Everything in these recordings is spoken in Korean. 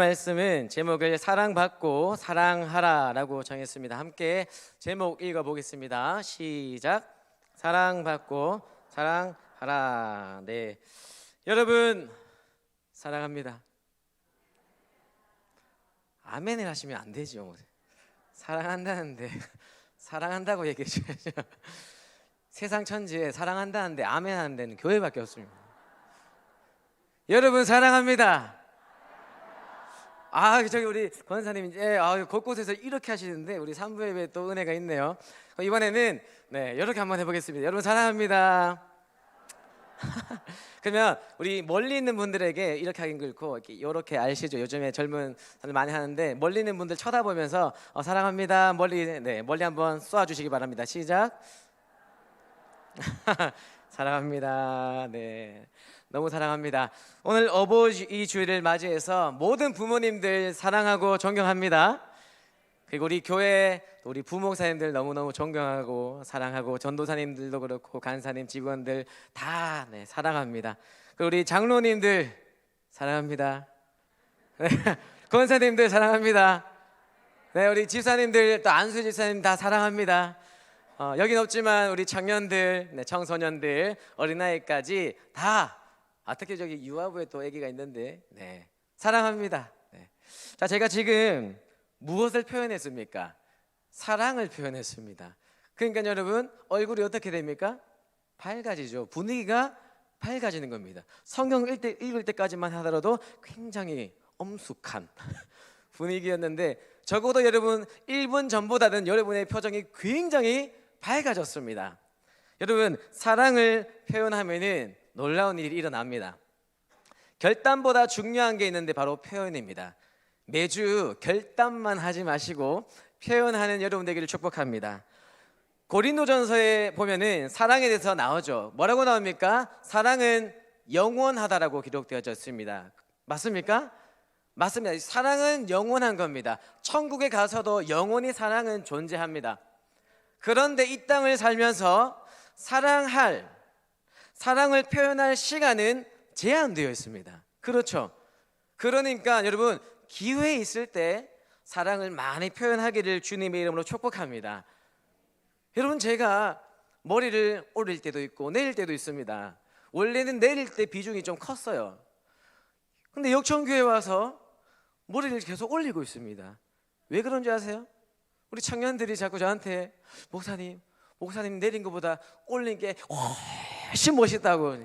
말씀은 제목을 사랑받고 사랑하라라고 정했습니다. 함께 제목 읽어보겠습니다. 시작. 사랑받고 사랑하라. 네, 여러분 사랑합니다. 아멘을 하시면 안 되죠. 사랑한다는데 사랑한다고 얘기해 줘야죠. 세상 천지에 사랑한다는데 아멘 하는 데는 교회밖에 없습니다. 여러분 사랑합니다. 저기 우리 권사님 이제 곳곳에서 이렇게 하시는데 우리 3부 예배 또 은혜가 있네요. 이번에는 이렇게 한번 해보겠습니다. 여러분 사랑합니다. 그러면 우리 멀리 있는 분들에게 이렇게 하긴 그렇고 이렇게 아시죠? 요즘에 젊은 사람들 많이 하는데 멀리 있는 분들 쳐다보면서 사랑합니다. 멀리 한번 쏘아주시기 바랍니다. 시작. 사랑합니다. 네, 너무 사랑합니다. 오늘 어버이 주일을 맞이해서 모든 부모님들 사랑하고 존경합니다. 그리고 우리 교회 우리 부목사님들 너무너무 존경하고 사랑하고 전도사님들도 그렇고 간사님 직원들 다 사랑합니다. 그리고 우리 장로님들 사랑합니다. 권사님들 사랑합니다. 우리 집사님들 또 안수 집사님 다 사랑합니다. 여긴 없지만 우리 청년들, 청소년들, 어린아이까지 다 특히 저기 유아부에 또 아기가 있는데 사랑합니다. 자, 제가 지금 무엇을 표현했습니까? 사랑을 표현했습니다. 그러니까 여러분 얼굴이 어떻게 됩니까? 밝아지죠. 분위기가 밝아지는 겁니다. 성경 읽을 때까지만 하더라도 굉장히 엄숙한 분위기였는데 적어도 여러분 1분 전보다는 여러분의 표정이 굉장히 밝아졌습니다. 여러분 사랑을 표현하면은 놀라운 일이 일어납니다. 결단보다 중요한 게 있는데 바로 표현입니다. 매주 결단만 하지 마시고 표현하는 여러분 되기를 축복합니다. 고린도전서에 보면은 사랑에 대해서 나오죠. 뭐라고 나옵니까? 사랑은 영원하다라고 기록되어져 있습니다. 맞습니까? 맞습니다. 사랑은 영원한 겁니다. 천국에 가서도 영원히 사랑은 존재합니다. 그런데 이 땅을 살면서 사랑을 표현할 시간은 제한되어 있습니다. 그렇죠? 그러니까 여러분 기회 있을 때 사랑을 많이 표현하기를 주님의 이름으로 축복합니다. 여러분 제가 머리를 올릴 때도 있고 내릴 때도 있습니다. 원래는 내릴 때 비중이 좀 컸어요. 근데 역청교회 와서 머리를 계속 올리고 있습니다. 왜 그런지 아세요? 우리 청년들이 자꾸 저한테 목사님 내린 것보다 올린 게 훨씬 멋있다고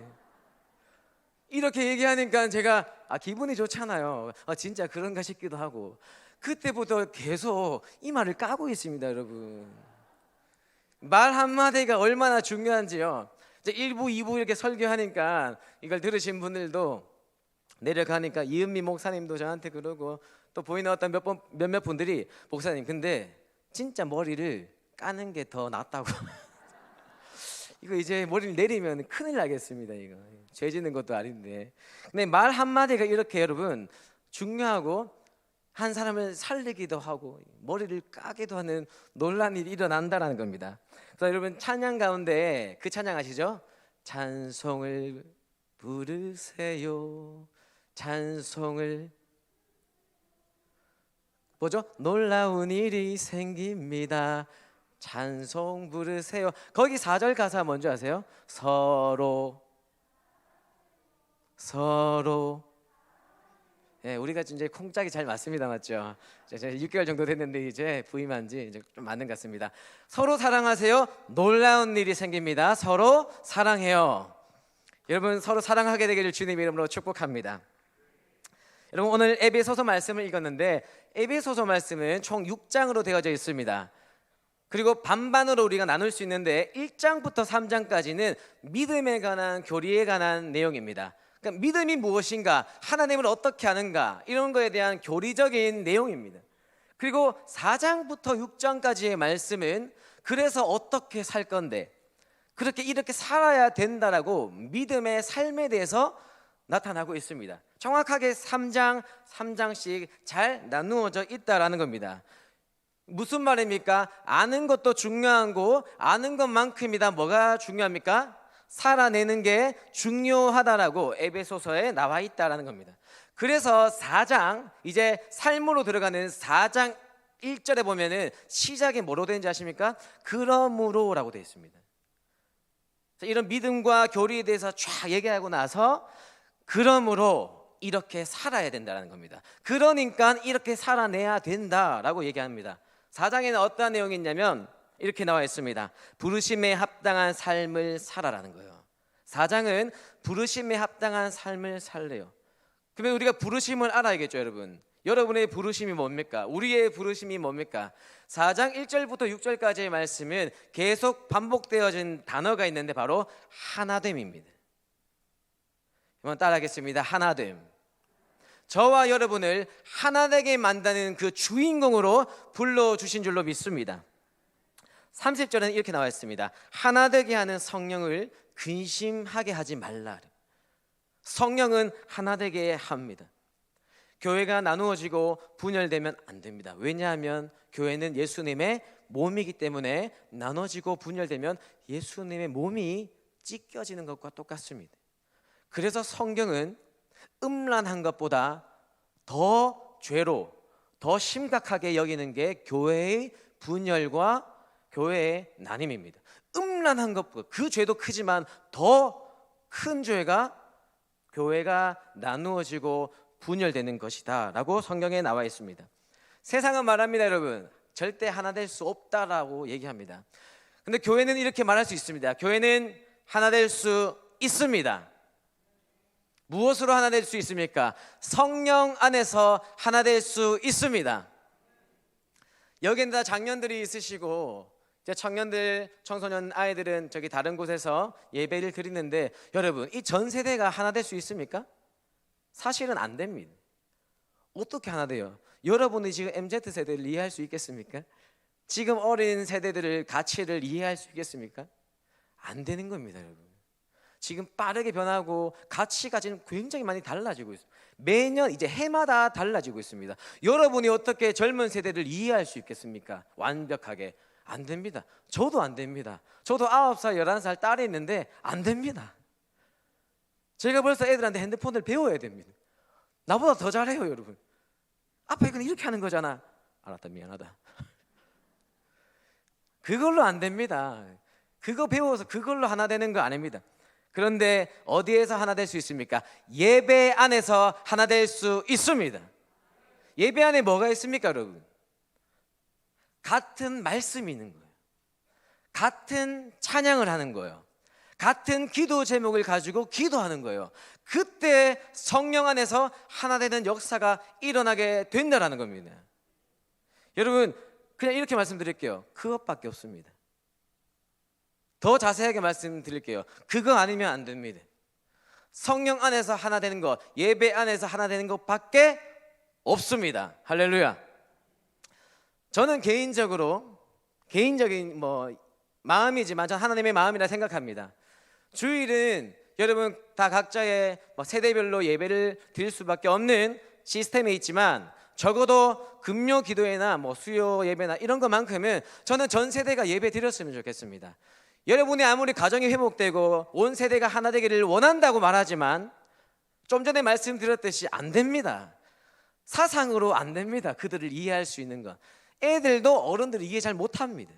이렇게 얘기하니까 제가 기분이 좋잖아요. 진짜 그런가 싶기도 하고 그때부터 계속 이 말을 까고 있습니다. 여러분 말 한마디가 얼마나 중요한지요. 이제 1부 2부 이렇게 설교하니까 이걸 들으신 분들도 내려가니까 이은미 목사님도 저한테 그러고 또 보이는 어떤 몇몇 분들이 목사님 근데 진짜 머리를 까는 게 더 낫다고 이거 이제 머리를 내리면 큰일 나겠습니다. 이거 죄 짓는 것도 아닌데 근데 말 한마디가 이렇게 여러분 중요하고 한 사람을 살리기도 하고 머리를 까기도 하는 놀라운 일이 일어난다는 겁니다. 그래서 여러분 찬양 가운데 그 찬양 아시죠? 찬송을 부르세요. 찬송을 뭐죠? 놀라운 일이 생깁니다. 찬송 부르세요. 거기 4절 가사 뭔지 아세요? 서로 우리가 이제 콩짝이 잘 맞습니다. 맞죠? 제가 6개월 정도 됐는데 이제 부임한 지 이제 좀 맞는 것 같습니다. 서로 사랑하세요. 놀라운 일이 생깁니다. 서로 사랑해요. 여러분 서로 사랑하게 되기를 주님의 이름으로 축복합니다. 여러분 오늘 에베소서 말씀을 읽었는데 에베소서 말씀은 총 6장으로 되어져 있습니다. 그리고 반반으로 우리가 나눌 수 있는데 1장부터 3장까지는 믿음에 관한 교리에 관한 내용입니다. 그러니까 믿음이 무엇인가, 하나님을 어떻게 하는가 이런 거에 대한 교리적인 내용입니다. 그리고 4장부터 6장까지의 말씀은 그래서 어떻게 살 건데 이렇게 살아야 된다라고 믿음의 삶에 대해서 나타나고 있습니다. 정확하게 3장씩 잘 나누어져 있다라는 겁니다. 무슨 말입니까? 아는 것도 중요하고 아는 것만큼이다 뭐가 중요합니까? 살아내는 게 중요하다라고 에베소서에 나와 있다라는 겁니다. 그래서 4장 이제 삶으로 들어가는 4장 1절에 보면은 시작이 뭐로 되는지 아십니까? 그러므로라고 되어 있습니다. 이런 믿음과 교리에 대해서 쫙 얘기하고 나서 그러므로 이렇게 살아야 된다는 겁니다. 그러니까 이렇게 살아내야 된다라고 얘기합니다. 4장에는 어떤 내용이 있냐면 이렇게 나와 있습니다. 부르심에 합당한 삶을 살아라는 거예요. 4장은 부르심에 합당한 삶을 살래요. 그러면 우리가 부르심을 알아야겠죠, 여러분. 여러분의 부르심이 뭡니까? 우리의 부르심이 뭡니까? 4장 1절부터 6절까지의 말씀은 계속 반복되어진 단어가 있는데 바로 하나됨입니다. 한번 따라하겠습니다. 하나됨. 저와 여러분을 하나 되게 만드는 그 주인공으로 불러주신 줄로 믿습니다. 30절에는 이렇게 나와 있습니다. 하나 되게 하는 성령을 근심하게 하지 말라. 성령은 하나 되게 합니다. 교회가 나누어지고 분열되면 안 됩니다. 왜냐하면 교회는 예수님의 몸이기 때문에 나눠지고 분열되면 예수님의 몸이 찢겨지는 것과 똑같습니다. 그래서 성경은 음란한 것보다 더 죄로 더 심각하게 여기는 게 교회의 분열과 교회의 나눔입니다. 음란한 것보다 그 죄도 크지만 더 큰 죄가 교회가 나누어지고 분열되는 것이다 라고 성경에 나와 있습니다. 세상은 말합니다, 여러분. 절대 하나 될 수 없다라고 얘기합니다. 근데 교회는 이렇게 말할 수 있습니다. 교회는 하나 될 수 있습니다. 무엇으로 하나 될 수 있습니까? 성령 안에서 하나 될 수 있습니다. 여기는 다 장년들이 있으시고 이제 청년들, 청소년 아이들은 저기 다른 곳에서 예배를 드리는데 여러분, 이 전 세대가 하나 될 수 있습니까? 사실은 안 됩니다. 어떻게 하나 돼요? 여러분이 지금 MZ세대를 이해할 수 있겠습니까? 지금 어린 세대들의 가치를 이해할 수 있겠습니까? 안 되는 겁니다, 여러분. 지금 빠르게 변하고 가치가 지금 굉장히 많이 달라지고 있습니다. 매년 이제 해마다 달라지고 있습니다. 여러분이 어떻게 젊은 세대를 이해할 수 있겠습니까? 완벽하게 안 됩니다. 저도 안 됩니다. 저도 9살, 11살 딸이 있는데 안 됩니다. 제가 벌써 애들한테 핸드폰을 배워야 됩니다. 나보다 더 잘해요, 여러분. 아빠 이건 이렇게 하는 거잖아. 알았다, 미안하다. 그걸로 안 됩니다. 그거 배워서 그걸로 하나 되는 거 아닙니다. 그런데 어디에서 하나 될 수 있습니까? 예배 안에서 하나 될 수 있습니다. 예배 안에 뭐가 있습니까, 여러분? 같은 말씀이 있는 거예요. 같은 찬양을 하는 거예요. 같은 기도 제목을 가지고 기도하는 거예요. 그때 성령 안에서 하나 되는 역사가 일어나게 된다는 겁니다. 여러분, 그냥 이렇게 말씀드릴게요. 그것밖에 없습니다. 더 자세하게 말씀드릴게요. 그거 아니면 안 됩니다. 성령 안에서 하나 되는 것, 예배 안에서 하나 되는 것밖에 없습니다. 할렐루야. 저는 개인적인 마음이지만 전 하나님의 마음이라 생각합니다. 주일은 여러분 다 각자의 세대별로 예배를 드릴 수밖에 없는 시스템에 있지만 적어도 금요 기도회나 수요 예배나 이런 것만큼은 저는 전 세대가 예배 드렸으면 좋겠습니다. 여러분이 아무리 가정이 회복되고 온 세대가 하나 되기를 원한다고 말하지만 좀 전에 말씀드렸듯이 안 됩니다. 사상으로 안 됩니다. 그들을 이해할 수 있는 것. 애들도 어른들이 이해 잘 못합니다.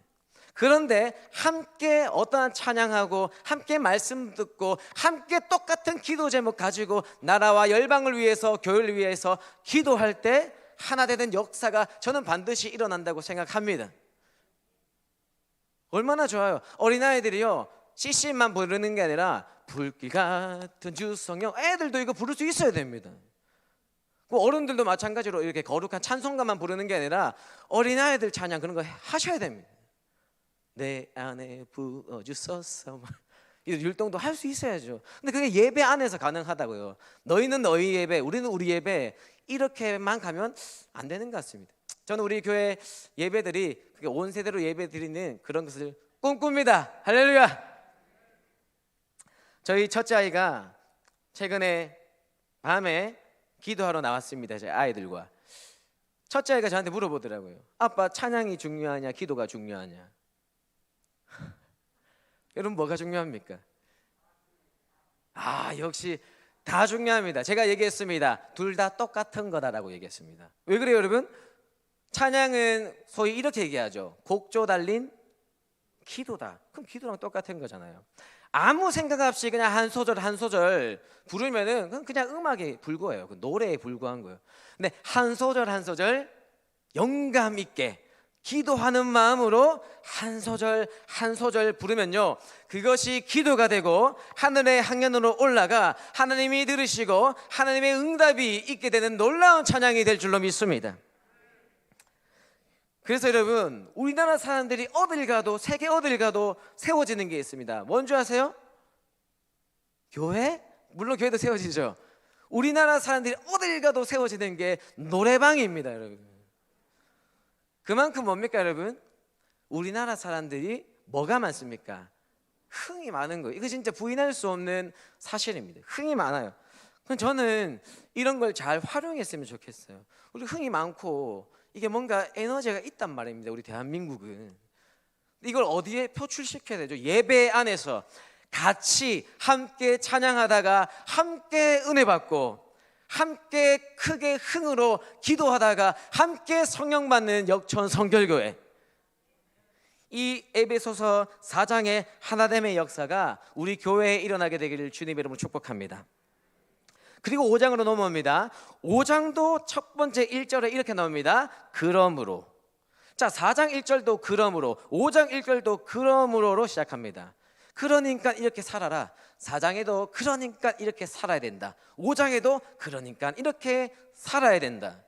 그런데 함께 어떠한 찬양하고 함께 말씀 듣고 함께 똑같은 기도 제목 가지고 나라와 열방을 위해서 교회를 위해서 기도할 때 하나 되는 역사가 저는 반드시 일어난다고 생각합니다. 얼마나 좋아요. 어린아이들이요 CC만 부르는 게 아니라 불길 같은 주 성령, 애들도 이거 부를 수 있어야 됩니다. 어른들도 마찬가지로 이렇게 거룩한 찬송가만 부르는 게 아니라 어린아이들 찬양 그런 거 하셔야 됩니다. 내 안에 부어주소서 이 율동도 할 수 있어야죠. 근데 그게 예배 안에서 가능하다고요. 너희는 너희 예배, 우리는 우리 예배, 이렇게만 가면 안 되는 것 같습니다. 저는 우리 교회 예배들이 온 세대로 예배 드리는 그런 것을 꿈꿉니다. 할렐루야. 저희 첫째 아이가 최근에 밤에 기도하러 나왔습니다. 제 아이들과. 첫째 아이가 저한테 물어보더라고요. 아빠, 찬양이 중요하냐 기도가 중요하냐? 여러분 뭐가 중요합니까? 역시 다 중요합니다. 제가 얘기했습니다. 둘 다 똑같은 거다라고 얘기했습니다. 왜 그래요, 여러분? 찬양은 소위 이렇게 얘기하죠. 곡조 달린 기도다. 그럼 기도랑 똑같은 거잖아요. 아무 생각 없이 그냥 한 소절 한 소절 부르면은 그냥 음악에 불과해요. 노래에 불과한 거예요. 근데 한 소절 한 소절 영감 있게 기도하는 마음으로 한 소절 한 소절 부르면요, 그것이 기도가 되고 하늘의 향연으로 올라가 하나님이 들으시고 하나님의 응답이 있게 되는 놀라운 찬양이 될 줄로 믿습니다. 그래서 여러분, 우리나라 사람들이 어딜 가도, 세계 어딜 가도 세워지는 게 있습니다. 뭔지 아세요? 교회? 물론 교회도 세워지죠. 우리나라 사람들이 어딜 가도 세워지는 게 노래방입니다, 여러분. 그만큼 뭡니까, 여러분? 우리나라 사람들이 뭐가 많습니까? 흥이 많은 거예요. 이거 진짜 부인할 수 없는 사실입니다. 흥이 많아요. 그럼 저는 이런 걸 잘 활용했으면 좋겠어요. 우리 흥이 많고 이게 뭔가 에너지가 있단 말입니다. 우리 대한민국은. 이걸 어디에 표출시켜야 되죠? 예배 안에서 같이 함께 찬양하다가 함께 은혜 받고 함께 크게 흥으로 기도하다가 함께 성령 받는 역천 성결교회. 이 에베소서 4장의 하나됨의 역사가 우리 교회에 일어나게 되기를 주님의 이름으로 축복합니다. 그리고 5장으로 넘어옵니다. 5장도 첫 번째 1절에 이렇게 나옵니다. 그러므로. 자, 4장 1절도 그러므로, 5장 1절도 그러므로로 시작합니다. 그러니까 이렇게 살아라. 4장에도 그러니까 이렇게 살아야 된다. 5장에도 그러니까 이렇게 살아야 된다.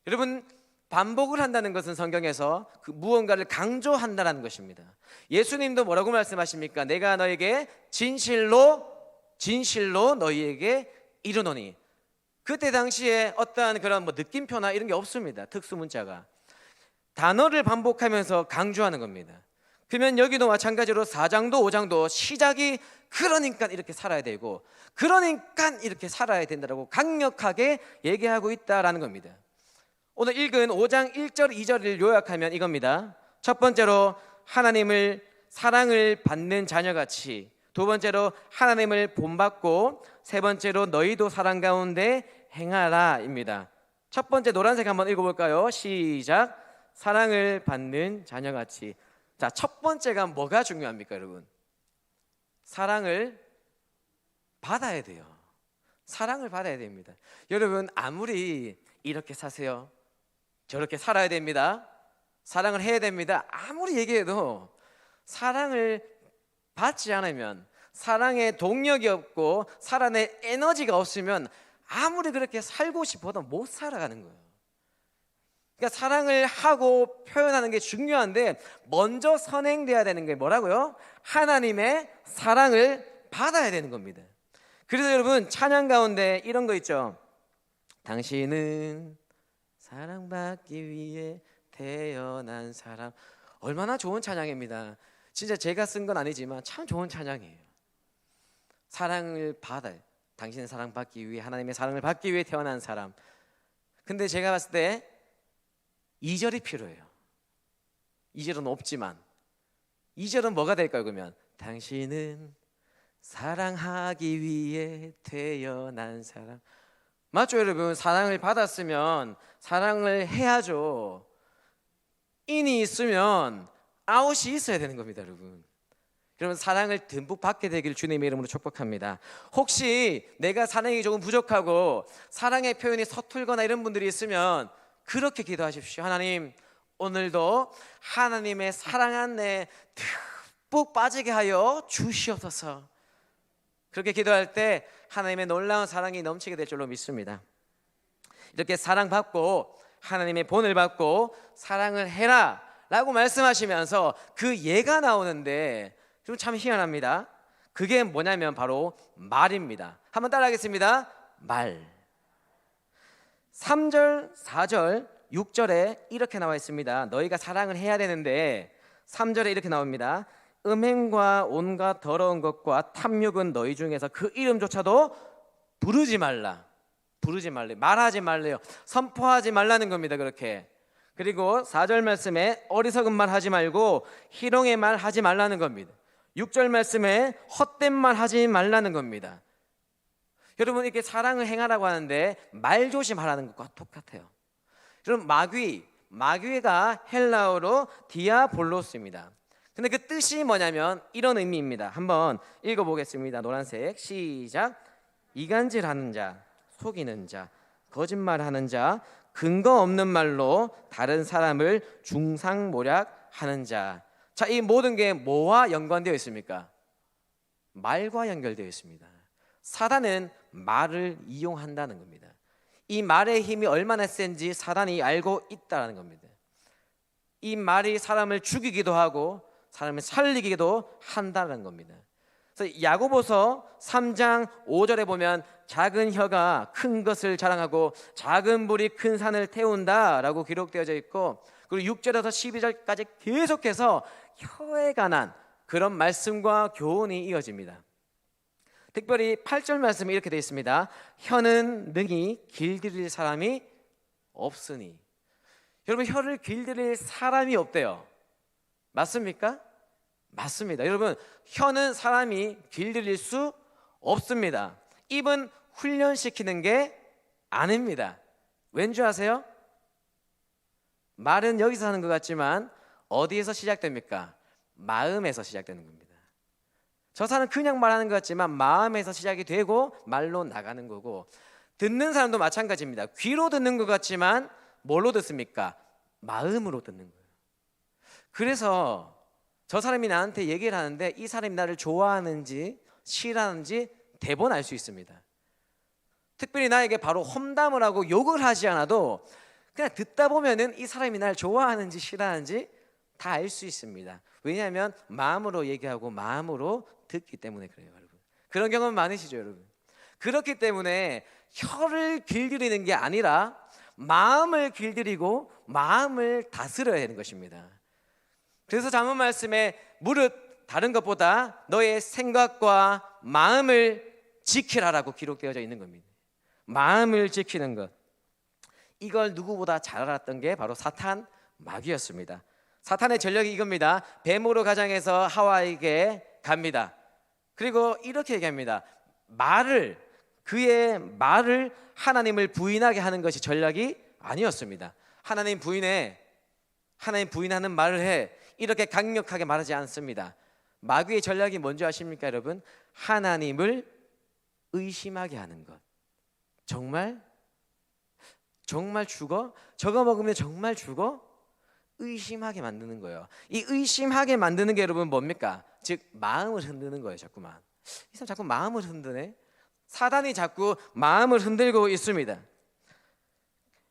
여러분, 반복을 한다는 것은 성경에서 그 무언가를 강조한다는 것입니다. 예수님도 뭐라고 말씀하십니까? 내가 너에게 진실로 너희에게 이르노니. 그때 당시에 어떠한 그런 느낌표나 이런 게 없습니다. 특수 문자가. 단어를 반복하면서 강조하는 겁니다. 그러면 여기도 마찬가지로 4장도 5장도 시작이 그러니까 이렇게 살아야 되고 그러니까 이렇게 살아야 된다고 강력하게 얘기하고 있다라는 겁니다. 오늘 읽은 5장 1절 2절을 요약하면 이겁니다. 첫 번째로 하나님을 사랑을 받는 자녀같이, 두 번째로 하나님을 본받고, 세 번째로 너희도 사랑 가운데 행하라입니다. 첫 번째 노란색 한번 읽어볼까요? 시작. 사랑을 받는 자녀같이. 자, 첫 번째가 뭐가 중요합니까, 여러분? 사랑을 받아야 돼요. 사랑을 받아야 됩니다. 여러분, 아무리 이렇게 사세요, 저렇게 살아야 됩니다, 사랑을 해야 됩니다, 아무리 얘기해도 사랑을 받지 않으면, 사랑의 동력이 없고 사랑의 에너지가 없으면 아무리 그렇게 살고 싶어도 못 살아가는 거예요. 그러니까 사랑을 하고 표현하는 게 중요한데 먼저 선행돼야 되는 게 뭐라고요? 하나님의 사랑을 받아야 되는 겁니다. 그래서 여러분, 찬양 가운데 이런 거 있죠. 당신은 사랑받기 위해 태어난 사람. 얼마나 좋은 찬양입니다. 진짜 제가 쓴 건 아니지만 참 좋은 찬양이에요. 사랑을 받아요. 당신은 사랑받기 위해, 하나님의 사랑을 받기 위해 태어난 사람. 근데 제가 봤을 때 2절이 필요해요. 2절은 없지만 2절은 뭐가 될까요? 그러면 당신은 사랑하기 위해 태어난 사람. 맞죠, 여러분? 사랑을 받았으면 사랑을 해야죠. 인이 있으면 아웃이 있어야 되는 겁니다, 여러분. 여러분, 사랑을 듬뿍 받게 되기를 주님의 이름으로 축복합니다. 혹시 내가 사랑이 조금 부족하고 사랑의 표현이 서툴거나 이런 분들이 있으면 그렇게 기도하십시오. 하나님, 오늘도 하나님의 사랑 안에 듬뿍 빠지게 하여 주시옵소서. 그렇게 기도할 때 하나님의 놀라운 사랑이 넘치게 될 줄로 믿습니다. 이렇게 사랑받고 하나님의 본을 받고 사랑을 해라 라고 말씀하시면서 그 예가 나오는데 좀 참 희한합니다. 그게 뭐냐면 바로 말입니다. 한번 따라하겠습니다. 말. 3절, 4절, 6절에 이렇게 나와 있습니다. 너희가 사랑을 해야 되는데 3절에 이렇게 나옵니다. 음행과 온갖 더러운 것과 탐욕은 너희 중에서 그 이름조차도 부르지 말라. 부르지 말래. 말하지 말래요. 선포하지 말라는 겁니다. 그렇게. 그리고 4절 말씀에 어리석은 말 하지 말고 희롱의 말 하지 말라는 겁니다. 6절 말씀에 헛된 말 하지 말라는 겁니다. 여러분 이렇게 사랑을 행하라고 하는데 말 조심하라는 것과 똑같아요. 여러분 마귀가 헬라어로 디아볼로스입니다. 근데 그 뜻이 뭐냐면 이런 의미입니다. 한번 읽어보겠습니다. 노란색 시작. 이간질하는 자, 속이는 자, 거짓말하는 자, 근거 없는 말로 다른 사람을 중상모략하는 자. 자, 이 모든 게 뭐와 연관되어 있습니까? 말과 연결되어 있습니다. 사단은 말을 이용한다는 겁니다. 이 말의 힘이 얼마나 센지 사단이 알고 있다는 겁니다. 이 말이 사람을 죽이기도 하고 사람을 살리기도 한다는 겁니다. 그래서 야고보서 3장 5절에 보면 작은 혀가 큰 것을 자랑하고 작은 불이 큰 산을 태운다라고 기록되어져 있고, 그리고 6절에서 12절까지 계속해서 혀에 관한 그런 말씀과 교훈이 이어집니다. 특별히 8절 말씀이 이렇게 되어 있습니다. 혀는 능히 길들일 사람이 없으니. 여러분 혀를 길들일 사람이 없대요. 맞습니까? 맞습니다. 여러분 혀는 사람이 길들일 수 없습니다. 입은 훈련시키는 게 아닙니다. 왠지 아세요? 말은 여기서 하는 것 같지만 어디에서 시작됩니까? 마음에서 시작되는 겁니다. 저 사람은 그냥 말하는 것 같지만 마음에서 시작이 되고 말로 나가는 거고, 듣는 사람도 마찬가지입니다. 귀로 듣는 것 같지만 뭘로 듣습니까? 마음으로 듣는 거예요. 그래서 저 사람이 나한테 얘기를 하는데 이 사람이 나를 좋아하는지 싫어하는지 대번 알 수 있습니다. 특별히 나에게 바로 험담을 하고 욕을 하지 않아도 그냥 듣다 보면은 이 사람이 나를 좋아하는지 싫어하는지 다 알 수 있습니다. 왜냐하면 마음으로 얘기하고 마음으로 듣기 때문에 그래요, 여러분. 그런 경험 많으시죠, 여러분? 그렇기 때문에 혀를 길들이는 게 아니라 마음을 길들이고 마음을 다스려야 하는 것입니다. 그래서 잠언 말씀에 무릇 다른 것보다 너의 생각과 마음을 지키라라고 기록되어져 있는 겁니다. 마음을 지키는 것, 이걸 누구보다 잘 알았던 게 바로 사탄, 마귀였습니다. 사탄의 전략이 이겁니다. 뱀으로 가장해서 하와에게 갑니다. 그리고 이렇게 얘기합니다. 그의 말을 하나님을 부인하게 하는 것이 전략이 아니었습니다. 하나님 부인하는 말을 해, 이렇게 강력하게 말하지 않습니다. 마귀의 전략이 뭔지 아십니까, 여러분? 하나님을 의심하게 하는 것. 정말 죽어? 저거 먹으면 정말 죽어? 의심하게 만드는 거예요. 이 의심하게 만드는 게 여러분 뭡니까? 즉 마음을 흔드는 거예요. 자꾸만 이 사람 자꾸 마음을 흔드네. 사단이 자꾸 마음을 흔들고 있습니다.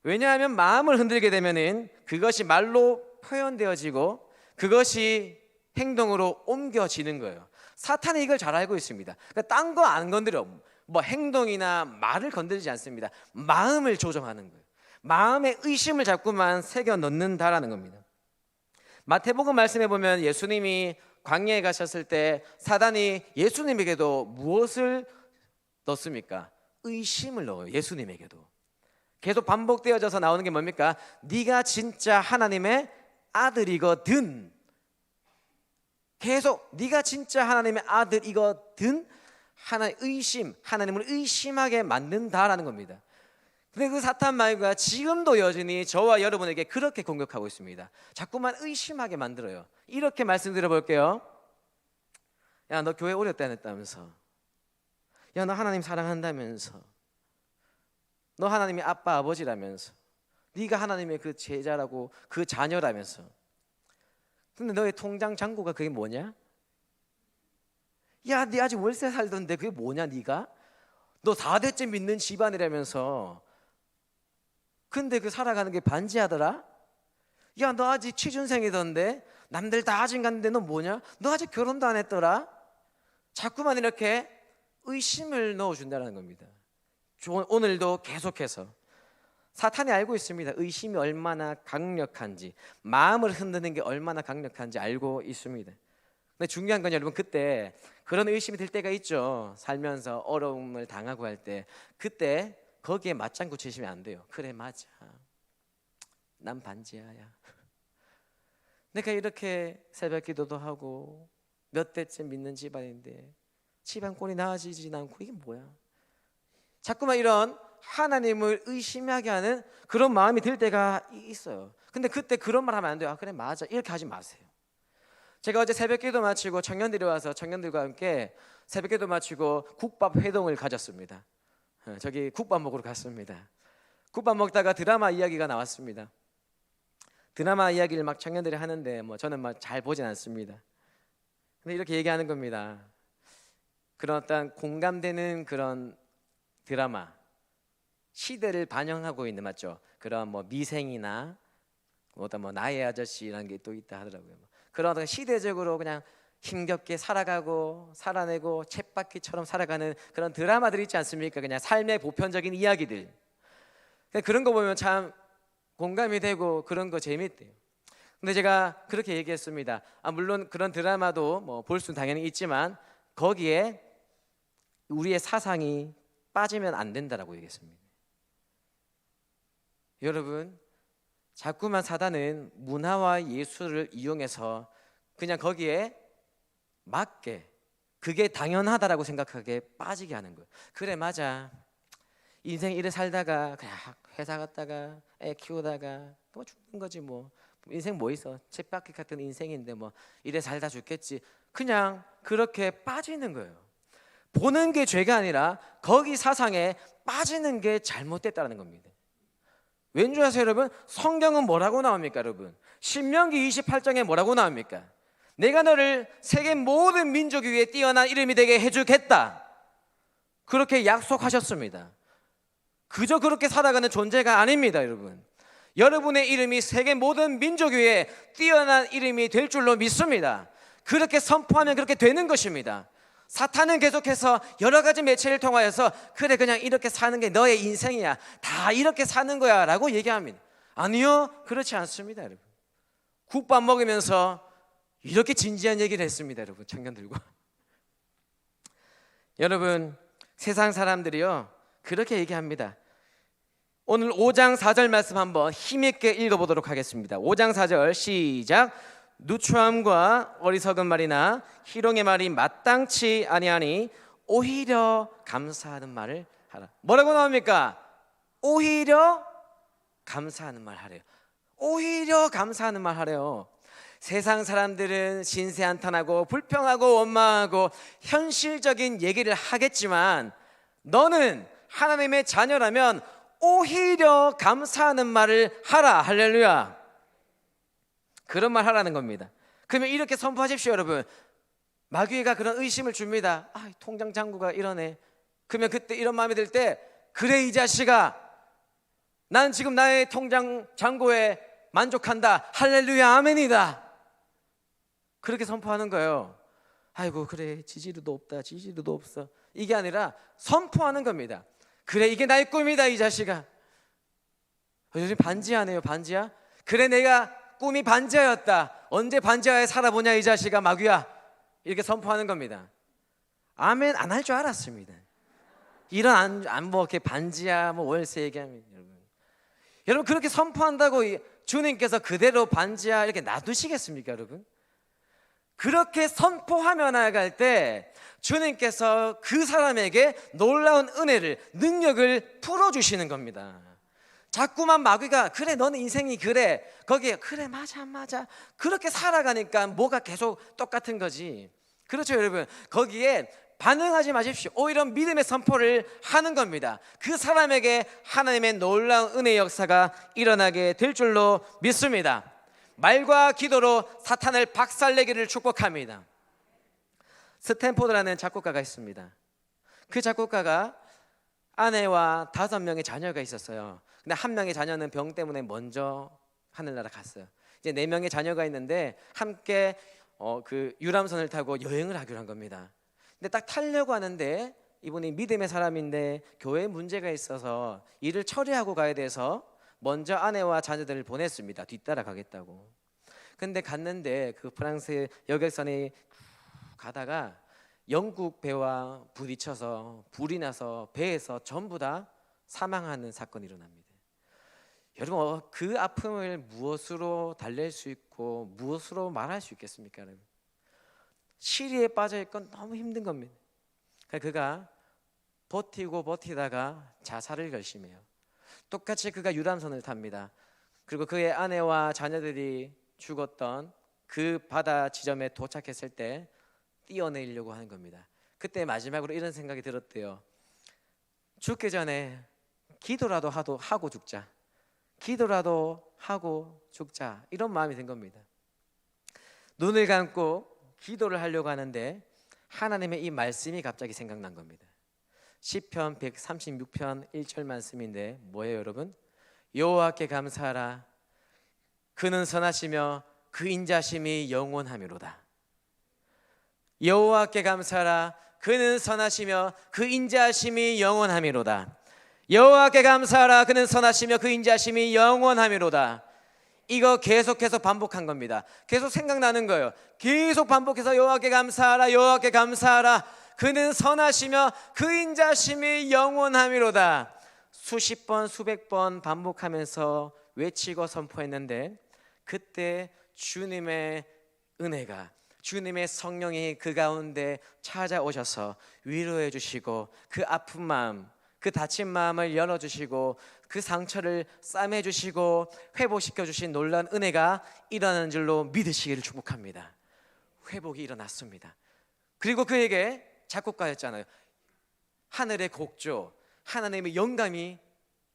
왜냐하면 마음을 흔들게 되면은 그것이 말로 표현되어지고 그것이 행동으로 옮겨지는 거예요. 사탄이 이걸 잘 알고 있습니다. 그러니까 딴 거 안 건드려. 뭐 행동이나 말을 건드리지 않습니다. 마음을 조정하는 거예요. 마음의 의심을 자꾸만 새겨 넣는다라는 겁니다. 마태복음 말씀해 보면 예수님이 광야에 가셨을 때 사단이 예수님에게도 무엇을 넣습니까? 의심을 넣어요. 예수님에게도 계속 반복되어져서 나오는 게 뭡니까? 네가 진짜 하나님의 아들이거든. 계속 네가 진짜 하나님의 아들이거든. 하나님을 의심하게 만든다라는 겁니다. 근데 그 사탄 마귀가 지금도 여전히 저와 여러분에게 그렇게 공격하고 있습니다. 자꾸만 의심하게 만들어요. 이렇게 말씀드려 볼게요. 야, 너 교회 오래 다녔다면서. 야, 너 하나님 사랑한다면서. 너 하나님의 아빠 아버지라면서. 네가 하나님의 그 제자라고, 그 자녀라면서. 근데 너의 통장 잔고가 그게 뭐냐? 야, 네 아직 월세 살던데 그게 뭐냐 네가? 너 4대째 믿는 집안이라면서. 근데 그 살아가는 게 반지하더라? 야, 너 아직 취준생이던데? 남들 다 아직 갔는데 너 뭐냐? 너 아직 결혼도 안 했더라? 자꾸만 이렇게 의심을 넣어준다는 겁니다. 오늘도 계속해서 사탄이 알고 있습니다. 의심이 얼마나 강력한지, 마음을 흔드는 게 얼마나 강력한지 알고 있습니다. 근데 중요한 건 여러분, 그때 그런 의심이 들 때가 있죠. 살면서 어려움을 당하고 할 때, 그때 거기에 맞장구 치시면 안 돼요. 그래, 맞아, 난 반지하야. 내가 이렇게 새벽 기도도 하고 몇 대째 믿는 집안인데 집안 꼴이 나아지진 않고 이게 뭐야? 자꾸만 이런 하나님을 의심하게 하는 그런 마음이 들 때가 있어요. 근데 그때 그런 말 하면 안 돼요. 아, 그래 맞아, 이렇게 하지 마세요. 제가 어제 새벽기도 마치고 청년들이 와서 청년들과 함께 새벽기도 마치고 국밥 회동을 가졌습니다. 저기 국밥 먹으러 갔습니다. 국밥 먹다가 드라마 이야기가 나왔습니다. 드라마 이야기를 막 청년들이 하는데 뭐 저는 막 잘 보진 않습니다. 근데 이렇게 얘기하는 겁니다. 그런 어떤 공감되는 그런 드라마, 시대를 반영하고 있는, 맞죠? 그런 뭐 미생이나 어떤 뭐 나의 아저씨라는 게 또 있다 하더라고요. 그런 어떤 시대적으로 그냥 힘겹게 살아가고 살아내고 쳇바퀴처럼 살아가는 그런 드라마들 있지 않습니까? 그냥 삶의 보편적인 이야기들. 그런 거 보면 참 공감이 되고 그런 거 재밌대요. 근데 제가 그렇게 얘기했습니다. 물론 그런 드라마도 뭐 볼 수는 당연히 있지만 거기에 우리의 사상이 빠지면 안 된다라고 얘기했습니다. 여러분, 자꾸만 사단은 문화와 예술을 이용해서 그냥 거기에 맞게, 그게 당연하다라고 생각하게 빠지게 하는 거예요. 그래 맞아, 인생 이래 살다가 그냥 회사 갔다가 애 키우다가 또 죽는 거지 뭐, 인생 뭐 있어, 쳇바퀴 같은 인생인데 뭐 이래 살다 죽겠지, 그냥 그렇게 빠지는 거예요. 보는 게 죄가 아니라 거기 사상에 빠지는 게 잘못됐다는 겁니다. 왠지 아세요 여러분? 성경은 뭐라고 나옵니까 여러분? 신명기 28장에 뭐라고 나옵니까? 내가 너를 세계 모든 민족 위에 뛰어난 이름이 되게 해주겠다, 그렇게 약속하셨습니다. 그저 그렇게 살아가는 존재가 아닙니다 여러분. 여러분의 이름이 세계 모든 민족 위에 뛰어난 이름이 될 줄로 믿습니다. 그렇게 선포하면 그렇게 되는 것입니다. 사탄은 계속해서 여러 가지 매체를 통하여서 그래 그냥 이렇게 사는 게 너의 인생이야, 다 이렇게 사는 거야 라고 얘기합니다. 아니요, 그렇지 않습니다 여러분. 국밥 먹으면서 이렇게 진지한 얘기를 했습니다 여러분, 청년들과. 여러분, 세상 사람들이요 그렇게 얘기합니다. 오늘 5장 4절 말씀 한번 힘있게 읽어보도록 하겠습니다. 5장 4절 시작. 누추함과 어리석은 말이나 희롱의 말이 마땅치 아니하니 오히려 감사하는 말을 하라. 뭐라고 나옵니까? 오히려 감사하는 말 하래요. 오히려 감사하는 말 하래요. 세상 사람들은 신세한탄하고 불평하고 원망하고 현실적인 얘기를 하겠지만 너는 하나님의 자녀라면 오히려 감사하는 말을 하라. 할렐루야. 그런 말 하라는 겁니다. 그러면 이렇게 선포하십시오 여러분. 마귀가 그런 의심을 줍니다. 통장 잔고가 이러네. 그러면 그때 이런 마음이 들 때, 그래 이 자식아, 난 지금 나의 통장 잔고에 만족한다. 할렐루야 아멘이다. 그렇게 선포하는 거예요. 아이고 그래 지지도도 없다, 지지도도 없어. 이게 아니라 선포하는 겁니다. 그래 이게 나의 꿈이다 이 자식아. 요즘 반지하네요. 반지하. 그래 내가 꿈이 반지하였다. 언제 반지하에 살아보냐 이 자식아, 마귀야. 이렇게 선포하는 겁니다. 아멘 안 할 줄 알았습니다. 이런 뭐 이렇게 반지하 뭐 월세 얘기하면 여러분 그렇게 선포한다고 주님께서 그대로 반지하 이렇게 놔두시겠습니까 여러분? 그렇게 선포하며 나아갈 때 주님께서 그 사람에게 놀라운 은혜를, 능력을 풀어주시는 겁니다. 자꾸만 마귀가 그래 너는 인생이 그래, 거기에 그래 맞아 그렇게 살아가니까 뭐가 계속 똑같은 거지. 그렇죠 여러분. 거기에 반응하지 마십시오. 오히려 믿음의 선포를 하는 겁니다. 그 사람에게 하나님의 놀라운 은혜의 역사가 일어나게 될 줄로 믿습니다. 말과 기도로 사탄을 박살내기를 축복합니다. 스탠포드라는 작곡가가 있습니다. 그 작곡가가 아내와 5명의 자녀가 있었어요. 근데 한 명의 자녀는 병 때문에 먼저 하늘나라 갔어요. 이제 4명의 자녀가 있는데 함께 그 유람선을 타고 여행을 하기로 한 겁니다. 근데 딱 타려고 하는데 이분이 믿음의 사람인데 교회에 문제가 있어서 일을 처리하고 가야 돼서 먼저 아내와 자녀들을 보냈습니다. 뒤따라 가겠다고. 근데 갔는데 그 프랑스 여객선에 가다가 영국 배와 부딪혀서 불이 나서 배에서 전부 다 사망하는 사건이 일어납니다. 여러분 그 아픔을 무엇으로 달랠 수 있고 무엇으로 말할 수 있겠습니까? 여러분? 시리에 빠져 있건 너무 힘든 겁니다. 그가 버티고 버티다가 자살을 결심해요. 똑같이 그가 유람선을 탑니다. 그리고 그의 아내와 자녀들이 죽었던 그 바다 지점에 도착했을 때 뛰어내리려고 하는 겁니다. 그때 마지막으로 이런 생각이 들었대요. 죽기 전에 기도라도 하고 죽자. 기도라도 하고 죽자. 이런 마음이 든 겁니다. 눈을 감고 기도를 하려고 하는데 하나님의 이 말씀이 갑자기 생각난 겁니다. 시편 136편 1절 말씀인데 뭐예요, 여러분? 여호와께 감사하라. 그는 선하시며 그 인자심이 영원하미로다. 여호와께 감사하라. 그는 선하시며 그 인자심이 영원하미로다. 여호와께 감사하라. 그는 선하시며 그 인자심이 영원하미로다. 이거 계속해서 반복한 겁니다. 계속 생각나는 거예요. 계속 반복해서 여호와께 감사하라. 여호와께 감사하라. 그는 선하시며 그 인자심이 영원하미로다. 수십 번 수백 번 반복하면서 외치고 선포했는데 그때 주님의 은혜가, 주님의 성령이 그 가운데 찾아오셔서 위로해 주시고 그 아픈 마음, 그 다친 마음을 열어주시고 그 상처를 싸매 주시고 회복시켜 주신 놀라운 은혜가 일어나는 줄로 믿으시기를 축복합니다. 회복이 일어났습니다. 그리고 그에게 작곡가였잖아요. 하늘의 곡조, 하나님의 영감이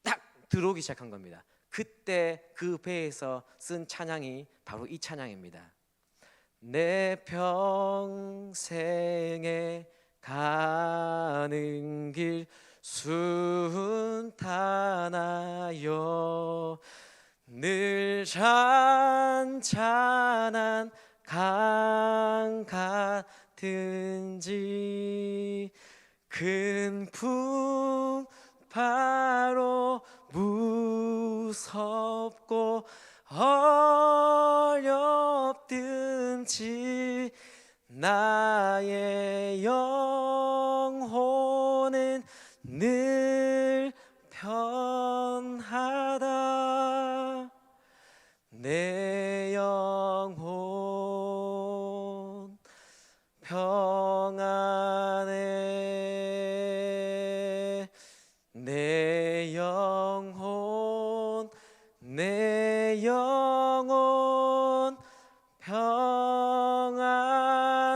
딱 들어오기 시작한 겁니다. 그때 그 배에서 쓴 찬양이 바로 이 찬양입니다. 내 평생에 가는 길 순탄하여 늘 잔잔한 강 같은지 큰 풍 바로 무섭고 어렵든지 나의 영혼은 늘 편하다. 내 영혼 평안해. 내 영혼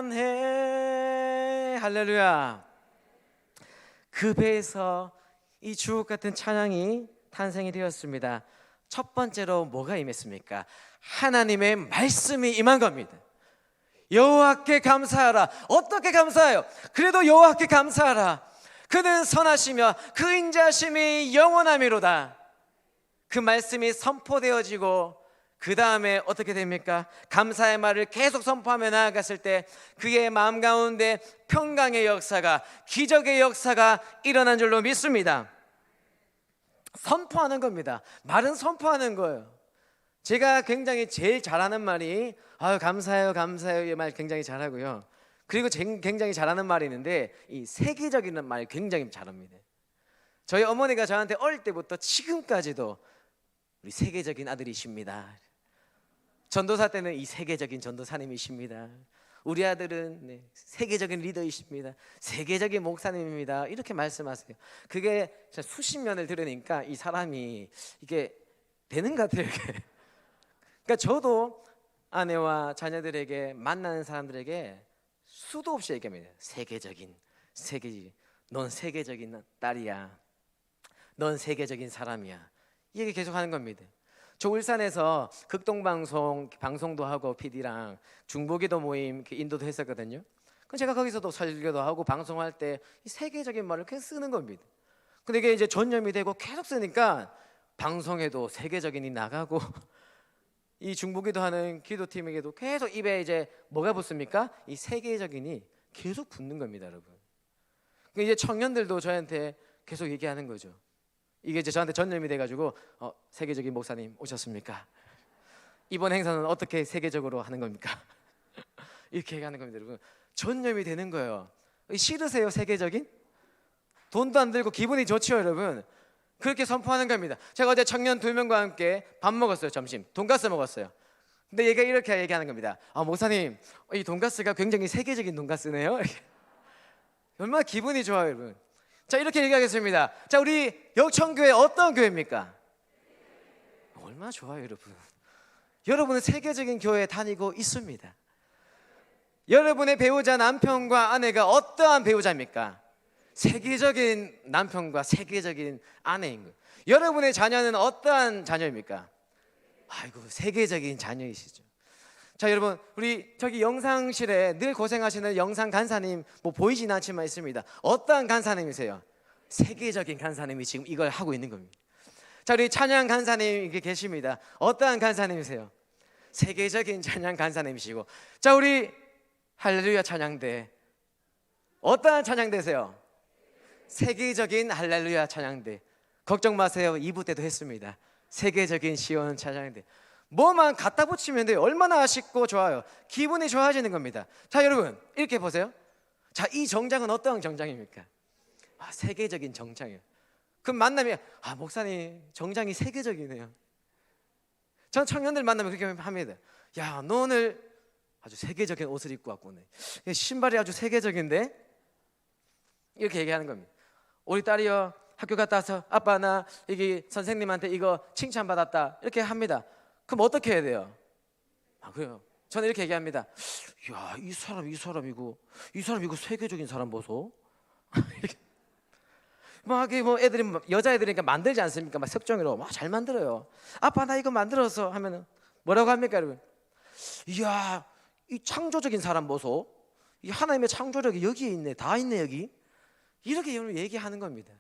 평안해. 할렐루야. 그 배에서 이 주옥 같은 찬양이 탄생이 되었습니다. 첫 번째로 뭐가 임했습니까? 하나님의 말씀이 임한 겁니다. 여호와께 감사하라. 어떻게 감사해요? 그래도 여호와께 감사하라. 그는 선하시며 그 인자심이 영원하미로다. 그 말씀이 선포되어지고 그 다음에 어떻게 됩니까? 감사의 말을 계속 선포하며 나아갔을 때 그의 마음 가운데 평강의 역사가, 기적의 역사가 일어난 줄로 믿습니다. 선포하는 겁니다. 말은 선포하는 거예요. 제가 굉장히 제일 잘하는 말이 감사해요 감사해요 이 말 굉장히 잘하고요. 그리고 굉장히 잘하는 말이 있는데 이 세계적인 말 굉장히 잘합니다. 저희 어머니가 저한테 어릴 때부터 지금까지도 우리 세계적인 아들이십니다. 전도사 때는 이 세계적인 전도사님이십니다. 우리 아들은 세계적인 리더이십니다. 세계적인 목사님입니다. 이렇게 말씀하세요. 그게 수십 년을 들으니까 이 사람이 이게 되는 것 같아요. 이게. 그러니까 저도 아내와 자녀들에게 만나는 사람들에게 수도 없이 얘기합니다. 세계적인 넌 세계적인 딸이야. 넌 세계적인 사람이야. 이 얘기 계속 하는 겁니다. 저 울산에서 극동방송도 하고 PD랑 중보기도 모임 인도도 했었거든요. 그럼 제가 거기서도 설교도 하고 방송할 때 이 세계적인 말을 계속 쓰는 겁니다. 근데 이게 이제 전염이 되고 계속 쓰니까 방송에도 세계적인이 나가고 이 중보기도 하는 기도팀에게도 계속 입에 이제 뭐가 붙습니까? 이 세계적인이 계속 붙는 겁니다, 여러분. 이제 청년들도 저한테 계속 얘기하는 거죠. 이게 이제 저한테 전염이 돼가지고 세계적인 목사님 오셨습니까? 이번 행사는 어떻게 세계적으로 하는 겁니까? 이렇게 얘기하는 겁니다, 여러분. 전염이 되는 거예요. 싫으세요, 세계적인? 돈도 안 들고 기분이 좋죠, 여러분. 그렇게 선포하는 겁니다. 제가 어제 청년 2명과 함께 밥 먹었어요. 점심 돈가스 먹었어요. 근데 얘가 이렇게 얘기하는 겁니다. 목사님, 이 돈가스가 굉장히 세계적인 돈가스네요. 얼마나 기분이 좋아요, 여러분. 자, 이렇게 얘기하겠습니다. 자, 우리 역천교회 어떤 교회입니까? 얼마나 좋아요, 여러분. 여러분은 세계적인 교회에 다니고 있습니다. 여러분의 배우자 남편과 아내가 어떠한 배우자입니까? 세계적인 남편과 세계적인 아내인 거예요. 여러분의 자녀는 어떠한 자녀입니까? 아이고, 세계적인 자녀이시죠. 자, 여러분, 우리 저기 영상실에 늘 고생하시는 영상 간사님 뭐 보이진 않지만 있습니다. 어떠한 간사님이세요? 세계적인 간사님이 지금 이걸 하고 있는 겁니다. 자, 우리 찬양 간사님 이렇게 계십니다. 어떠한 간사님이세요? 세계적인 찬양 간사님이시고. 자, 우리 할렐루야 찬양대 어떠한 찬양대세요? 세계적인 할렐루야 찬양대. 걱정 마세요, 2부 때도 했습니다. 세계적인 시온 찬양대. 뭐만 갖다 붙이면 돼요. 얼마나 아쉽고 좋아요. 기분이 좋아지는 겁니다. 자, 여러분 이렇게 보세요. 자, 이 정장은 어떠한 정장입니까? 세계적인 정장이에요. 그럼 만나면 목사님 정장이 세계적이네요. 전 청년들 만나면 그렇게 합니다. 야, 너 오늘 아주 세계적인 옷을 입고 왔구네. 신발이 아주 세계적인데? 이렇게 얘기하는 겁니다. 우리 딸이요, 학교 갔다 와서 아빠 나 여기 선생님한테 이거 칭찬받았다 이렇게 합니다. 그럼 어떻게 해야 돼요? 그래요. 저는 이렇게 얘기합니다. 야, 이 사람 이거 세계적인 사람 보소. 막 애들이 여자애들이니까 만들지 않습니까? 막 색종이로 막 잘 만들어요. 아빠 나 이거 만들어서 하면은 뭐라고 합니까, 여러분? 이야, 이 창조적인 사람 보소. 이 하나님의 창조력이 여기에 있네. 다 있네 여기. 이렇게 얘기하는 겁니다.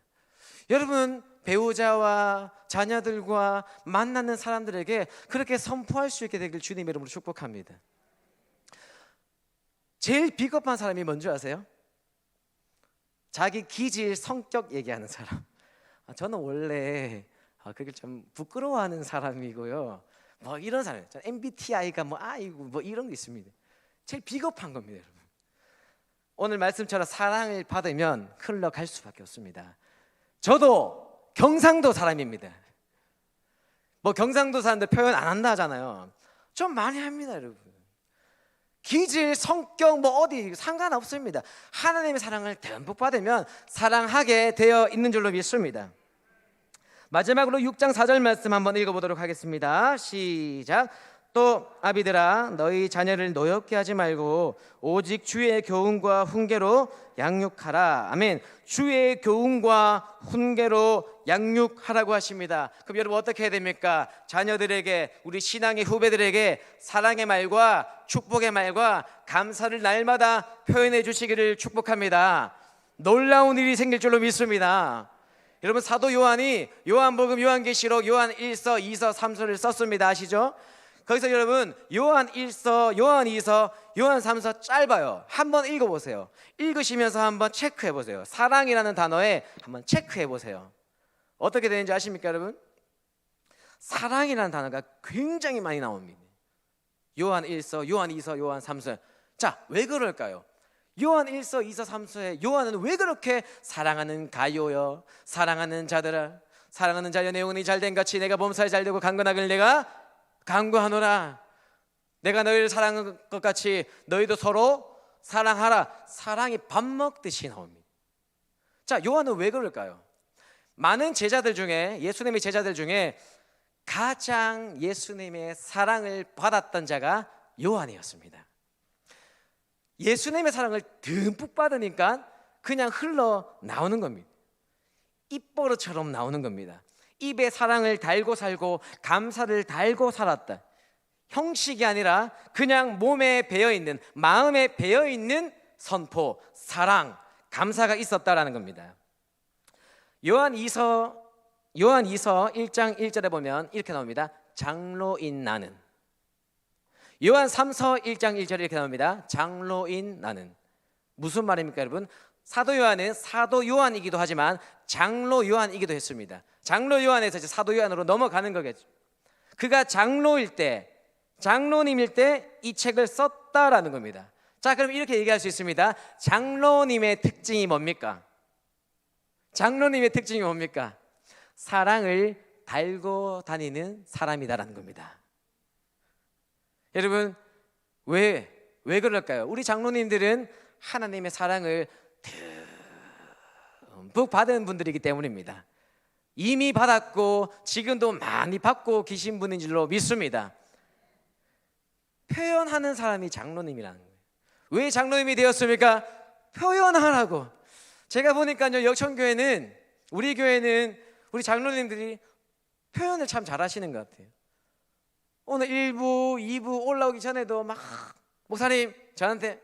여러분, 배우자와 자녀들과 만나는 사람들에게 그렇게 선포할 수 있게 되길 주님의 이름으로 축복합니다. 제일 비겁한 사람이 뭔지 아세요? 자기 기질, 성격 얘기하는 사람. 저는 원래 그게 좀 부끄러워하는 사람이고요. 뭐 이런 사람, MBTI가 뭐 이런 게 있습니다. 제일 비겁한 겁니다, 여러분. 오늘 말씀처럼 사랑을 받으면 흘러갈 수밖에 없습니다. 저도 경상도 사람입니다. 뭐 경상도 사람들 표현 안 한다 하잖아요. 좀 많이 합니다, 여러분. 기질, 성격 뭐 어디 상관없습니다. 하나님의 사랑을 듬뿍 받으면 사랑하게 되어 있는 줄로 믿습니다. 마지막으로 6장 4절 말씀 한번 읽어보도록 하겠습니다. 시작. 또 아비들아, 너희 자녀를 노엽게 하지 말고 오직 주의 교훈과 훈계로 양육하라. 아멘. 주의 교훈과 훈계로 양육하라고 하십니다. 그럼 여러분 어떻게 해야 됩니까? 자녀들에게, 우리 신앙의 후배들에게 사랑의 말과 축복의 말과 감사를 날마다 표현해 주시기를 축복합니다. 놀라운 일이 생길 줄로 믿습니다. 여러분, 사도 요한이 요한복음, 요한계시록, 요한 1서, 2서, 3서를 썼습니다. 아시죠? 거기서 여러분 요한 1서, 요한 2서, 요한 3서 짧아요. 한번 읽어보세요. 읽으시면서 한번 체크해보세요. 사랑이라는 단어에 한번 체크해보세요. 어떻게 되는지 아십니까, 여러분? 사랑이라는 단어가 굉장히 많이 나옵니다. 요한 1서, 요한 2서, 요한 3서. 자, 왜 그럴까요? 요한 1서, 2서, 3서에 요한은 왜 그렇게 사랑하는 가요여, 사랑하는 자들아, 사랑하는 자여 내 영혼이 잘된 같이 내가 몸살이 잘되고 강건하길 내가 강구하노라. 내가 너희를 사랑한 것 같이 너희도 서로 사랑하라. 사랑이 밥 먹듯이 나옵니다. 자, 요한은 왜 그럴까요? 많은 제자들 중에, 예수님의 제자들 중에 가장 예수님의 사랑을 받았던 자가 요한이었습니다. 예수님의 사랑을 듬뿍 받으니까 그냥 흘러나오는 겁니다. 입버릇처럼 나오는 겁니다. 입에 사랑을 달고 살고 감사를 달고 살았다. 형식이 아니라 그냥 몸에 배어있는, 마음에 배어있는 선포, 사랑, 감사가 있었다라는 겁니다. 요한 2서 1장 1절에 보면 이렇게 나옵니다. 장로인 나는. 요한 3서 1장 1절에 이렇게 나옵니다. 장로인 나는. 무슨 말입니까, 여러분? 사도 요한은 사도 요한이기도 하지만 장로 요한이기도 했습니다. 장로 요한에서 이제 사도 요한으로 넘어가는 거겠죠. 그가 장로일 때, 장로님일 때 이 책을 썼다라는 겁니다. 자, 그럼 이렇게 얘기할 수 있습니다. 장로님의 특징이 뭡니까? 장로님의 특징이 뭡니까? 사랑을 달고 다니는 사람이다라는 겁니다. 여러분, 왜 그럴까요? 우리 장로님들은 하나님의 사랑을 듬뿍 받은 분들이기 때문입니다. 이미 받았고 지금도 많이 받고 계신 분인 줄로 믿습니다. 표현하는 사람이 장로님이라는 거예요. 왜 장로님이 되었습니까? 표현하라고. 제가 보니까요, 역천교회는, 우리 교회는 우리 장로님들이 표현을 참 잘하시는 것 같아요. 오늘 1부, 2부 올라오기 전에도 막 목사님 저한테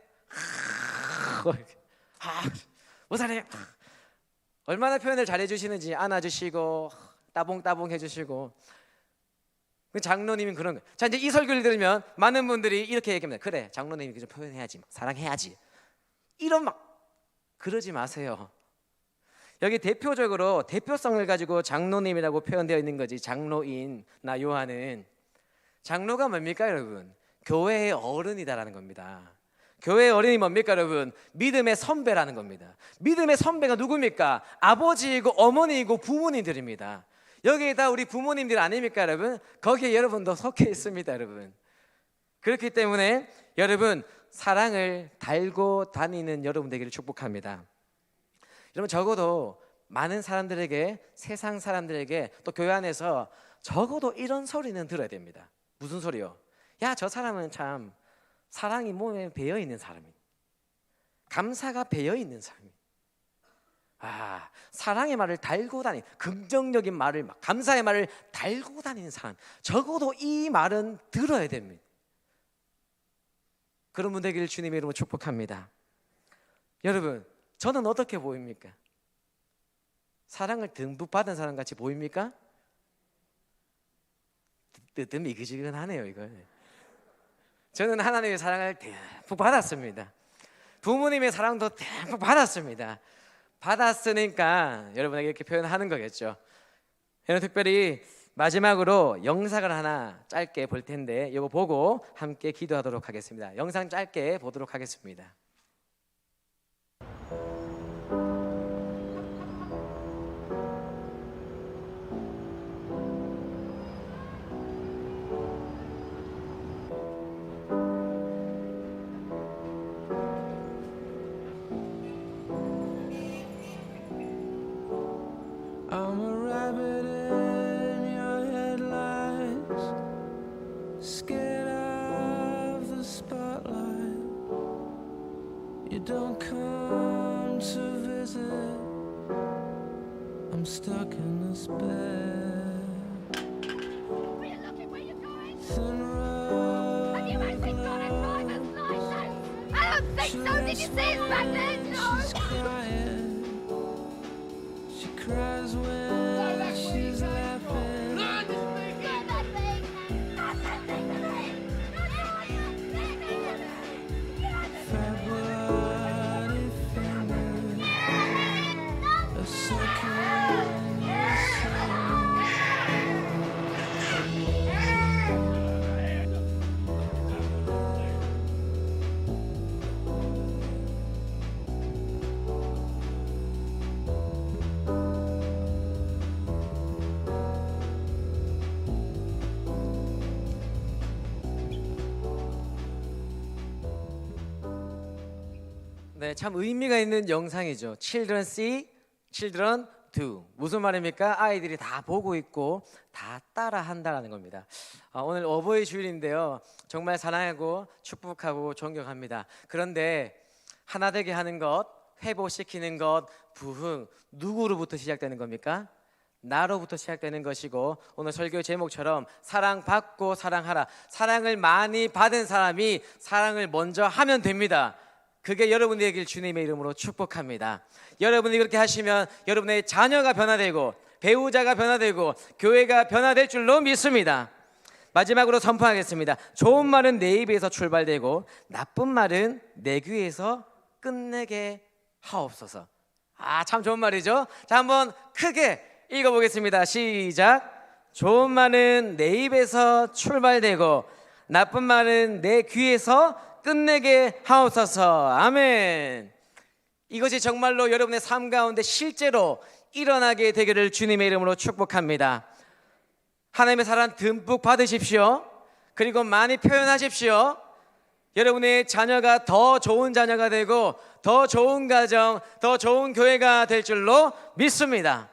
목사님 얼마나 표현을 잘해주시는지 안아주시고 따봉따봉 해주시고. 장로님은 그런 거예요. 자, 이제 이 설교를 들으면 많은 분들이 이렇게 얘기합니다. 그래, 장로님이 좀 표현해야지, 사랑해야지. 이런 막 그러지 마세요. 여기 대표적으로 대표성을 가지고 장로님이라고 표현되어 있는 거지. 장로인 나 요한은, 장로가 뭡니까 여러분? 교회의 어른이다라는 겁니다. 교회의 어른이 뭡니까 여러분? 믿음의 선배라는 겁니다. 믿음의 선배가 누굽니까? 아버지이고 어머니이고 부모님들입니다. 여기에다 우리 부모님들 아닙니까 여러분? 거기에 여러분도 속해 있습니다 여러분. 그렇기 때문에 여러분, 사랑을 달고 다니는 여러분 되기를 축복합니다. 여러분, 적어도 많은 사람들에게, 세상 사람들에게, 또 교회 안에서 적어도 이런 소리는 들어야 됩니다. 무슨 소리요? 야, 저 사람은 참 사랑이 몸에 배어있는 사람이야. 감사가 배어있는 사람이야. 사랑의 말을 달고 다니는, 긍정적인 말을, 감사의 말을 달고 다니는 사람, 적어도 이 말은 들어야 됩니다. 그런 분 되기를 주님의 이름으로 축복합니다. 여러분, 저는 어떻게 보입니까? 사랑을 듬뿍 받은 사람 같이 보입니까? 뜨뜻미지근하네요 이거. 저는 하나님의 사랑을 듬뿍 받았습니다. 부모님의 사랑도 듬뿍 받았습니다. 받았으니까 여러분에게 이렇게 표현하는 거겠죠. 여러분, 특별히 마지막으로 영상을 하나 짧게 볼 텐데 이거 보고 함께 기도하도록 하겠습니다. 영상 짧게 보도록 하겠습니다. I'm a rabbit in your headlights, scared of the spotlight. You don't come to visit, I'm stuck in this bed. Are you looking where you're going? Thin rug Have you actually got a driver's license? I don't think so. Did you see his back there? No. she's crying. She cries when she's laughing. Fat bloody fingers are sucking your soul. 네, 참 의미가 있는 영상이죠. Children see, children do. 무슨 말입니까? 아이들이 다 보고 있고 다 따라한다라는 겁니다. 오늘 어버이 주일인데요. 정말 사랑하고 축복하고 존경합니다. 그런데 하나 되게 하는 것, 회복시키는 것, 부흥, 누구로부터 시작되는 겁니까? 나로부터 시작되는 것이고, 오늘 설교 제목처럼 사랑받고 사랑하라. 사랑을 많이 받은 사람이 사랑을 먼저 하면 됩니다. 그게 여러분이 되길 주님의 이름으로 축복합니다. 여러분이 그렇게 하시면 여러분의 자녀가 변화되고 배우자가 변화되고 교회가 변화될 줄로 믿습니다. 마지막으로 선포하겠습니다. 좋은 말은 내 입에서 출발되고 나쁜 말은 내 귀에서 끝내게 하옵소서. 참 좋은 말이죠. 자, 한번 크게 읽어보겠습니다. 시작. 좋은 말은 내 입에서 출발되고 나쁜 말은 내 귀에서 끝내게 하옵소서. 아멘. 이것이 정말로 여러분의 삶 가운데 실제로 일어나게 되기를 주님의 이름으로 축복합니다. 하나님의 사랑 듬뿍 받으십시오. 그리고 많이 표현하십시오. 여러분의 자녀가 더 좋은 자녀가 되고 더 좋은 가정, 더 좋은 교회가 될 줄로 믿습니다.